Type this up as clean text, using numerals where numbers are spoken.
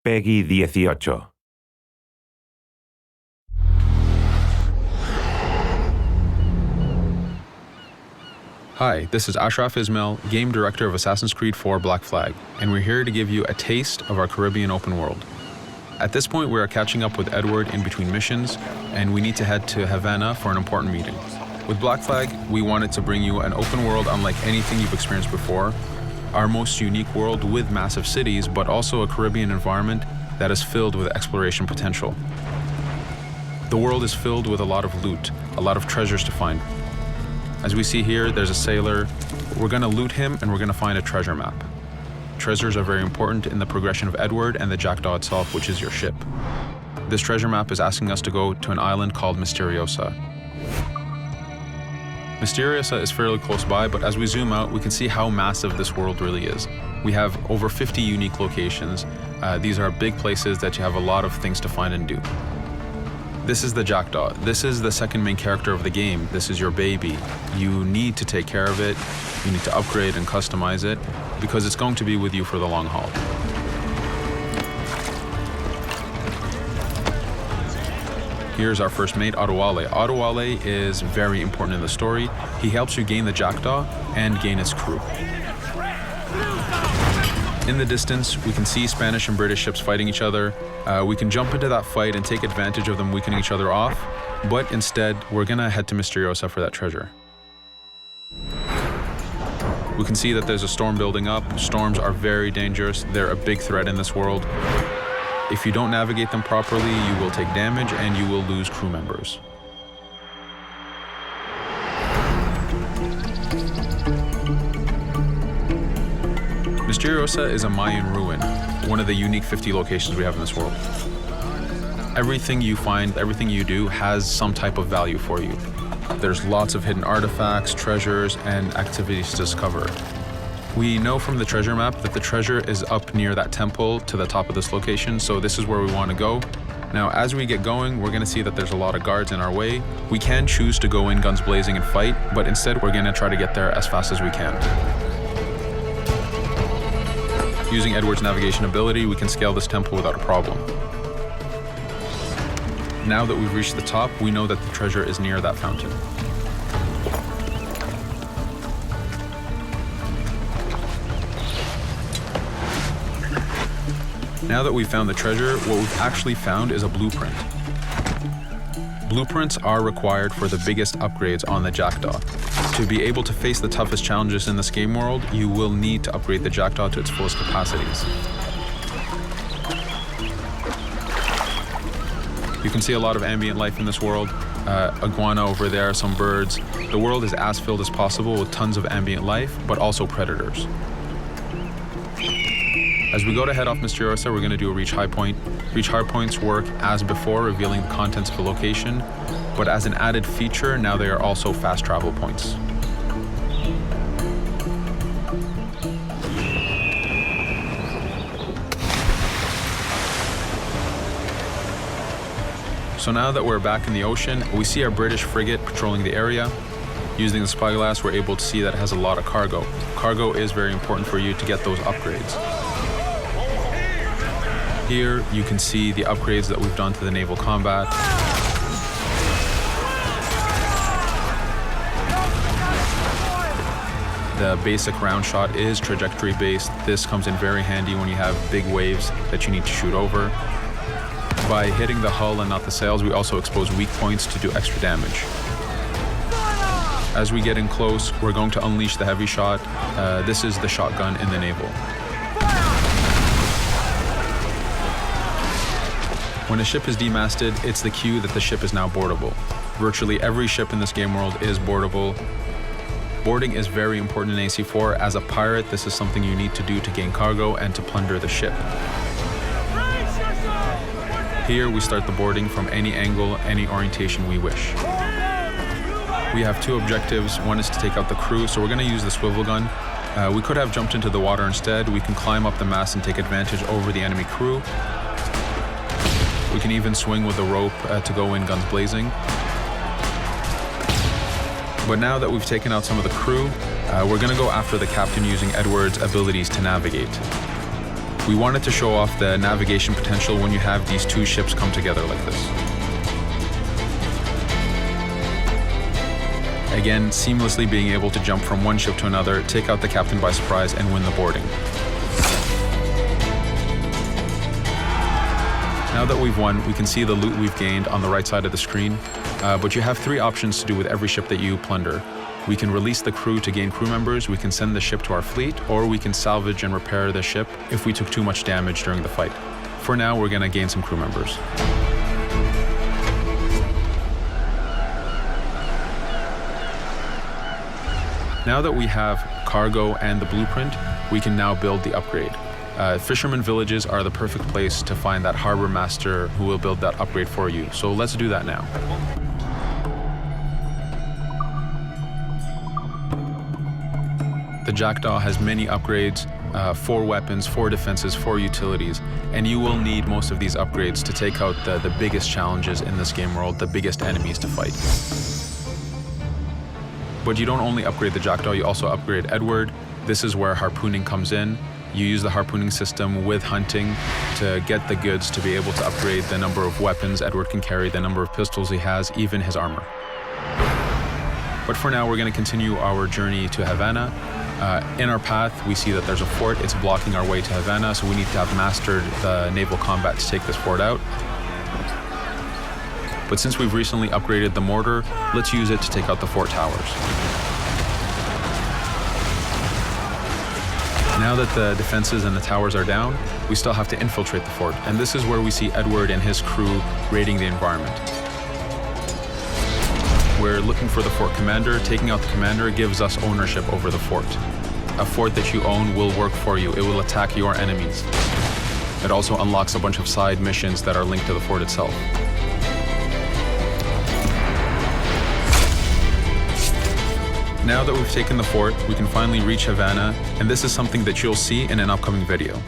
Peggy 18. Hi, this is Ashraf Ismail, Game Director of Assassin's Creed 4 Black Flag, and we're here to give you a taste of our Caribbean open world. At this point, we are catching up with Edward in between missions, and we need to head to Havana for an important meeting. With Black Flag, we wanted to bring you an open world unlike anything you've experienced before, our most unique world with massive cities, but also a Caribbean environment that is filled with exploration potential. The world is filled with a lot of loot, a lot of treasures to find. As we see here, there's a sailor. We're gonna loot him and we're gonna find a treasure map. Treasures are very important in the progression of Edward and the Jackdaw itself, which is your ship. This treasure map is asking us to go to an island called Misteriosa. Misteriosa is fairly close by, but as we zoom out, we can see how massive this world really is. We have over 50 unique locations. These are big places that you have a lot of things to find and do. This is the Jackdaw. This is the second main character of the game. This is your baby. You need to take care of it. You need to upgrade and customize it because it's going to be with you for the long haul. Here's our first mate, Adewale. Adewale is very important in the story. He helps you gain the Jackdaw and gain its crew. In the distance, we can see Spanish and British ships fighting each other. We can jump into that fight and take advantage of them weakening each other off, but instead, we're gonna head to Misteriosa for that treasure. We can see that there's a storm building up. Storms are very dangerous. They're a big threat in this world. If you don't navigate them properly, you will take damage and you will lose crew members. Misteriosa is a Mayan ruin, one of the unique 50 locations we have in this world. Everything you find, everything you do has some type of value for you. There's lots of hidden artifacts, treasures, and activities to discover. We know from the treasure map that the treasure is up near that temple to the top of this location, so this is where we want to go. Now, as we get going, we're going to see that there's a lot of guards in our way. We can choose to go in guns blazing and fight, but instead we're going to try to get there as fast as we can. Using Edward's navigation ability, we can scale this temple without a problem. Now that we've reached the top, we know that the treasure is near that fountain. Now that we've found the treasure, what we've actually found is a blueprint. Blueprints are required for the biggest upgrades on the Jackdaw. To be able to face the toughest challenges in this game world, you will need to upgrade the Jackdaw to its fullest capacities. You can see a lot of ambient life in this world. Iguana over there, some birds. The world is as filled as possible with tons of ambient life, but also predators. As we go to head off Misteriosa, we're going to do a reach high point. Reach high points work as before, revealing the contents of a location, but as an added feature, now they are also fast travel points. So now that we're back in the ocean, we see our British frigate patrolling the area. Using the spyglass, we're able to see that it has a lot of cargo. Cargo is very important for you to get those upgrades. Here, you can see the upgrades that we've done to the naval combat. The basic round shot is trajectory based. This comes in very handy when you have big waves that you need to shoot over. By hitting the hull and not the sails, we also expose weak points to do extra damage. As we get in close, we're going to unleash the heavy shot. This is the shotgun in the naval. When a ship is demasted, it's the cue that the ship is now boardable. Virtually every ship in this game world is boardable. Boarding is very important in AC4. As a pirate, this is something you need to do to gain cargo and to plunder the ship. Here, we start the boarding from any angle, any orientation we wish. We have two objectives. One is to take out the crew, so we're going to use the swivel gun. We could have jumped into the water instead. We can climb up the mast and take advantage over the enemy crew. We can even swing with the rope to go in guns blazing. But now that we've taken out some of the crew, we're going to go after the captain using Edward's abilities to navigate. We wanted to show off the navigation potential when you have these two ships come together like this. Again, seamlessly being able to jump from one ship to another, take out the captain by surprise, and win the boarding. Now that we've won, we can see the loot we've gained on the right side of the screen, but you have three options to do with every ship that you plunder. We can release the crew to gain crew members, we can send the ship to our fleet, or we can salvage and repair the ship if we took too much damage during the fight. For now, we're going to gain some crew members. Now that we have cargo and the blueprint, we can now build the upgrade. Fisherman villages are the perfect place to find that harbor master who will build that upgrade for you. So let's do that now. The Jackdaw has many upgrades, 4 weapons, 4 defenses, 4 utilities, and you will need most of these upgrades to take out the biggest challenges in this game world, the biggest enemies to fight. But you don't only upgrade the Jackdaw, you also upgrade Edward. This is where harpooning comes in. You use the harpooning system with hunting to get the goods to be able to upgrade the number of weapons Edward can carry, the number of pistols he has, even his armor. But for now, we're going to continue our journey to Havana. In our path, we see that there's a fort. It's blocking our way to Havana, so we need to have mastered the naval combat to take this fort out. But since we've recently upgraded the mortar, let's use it to take out the fort towers. Now that the defenses and the towers are down, we still have to infiltrate the fort, and this is where we see Edward and his crew raiding the environment. We're looking for the fort commander. Taking out the commander gives us ownership over the fort. A fort that you own will work for you. It will attack your enemies. It also unlocks a bunch of side missions that are linked to the fort itself. Now that we've taken the fort, we can finally reach Havana, and this is something that you'll see in an upcoming video.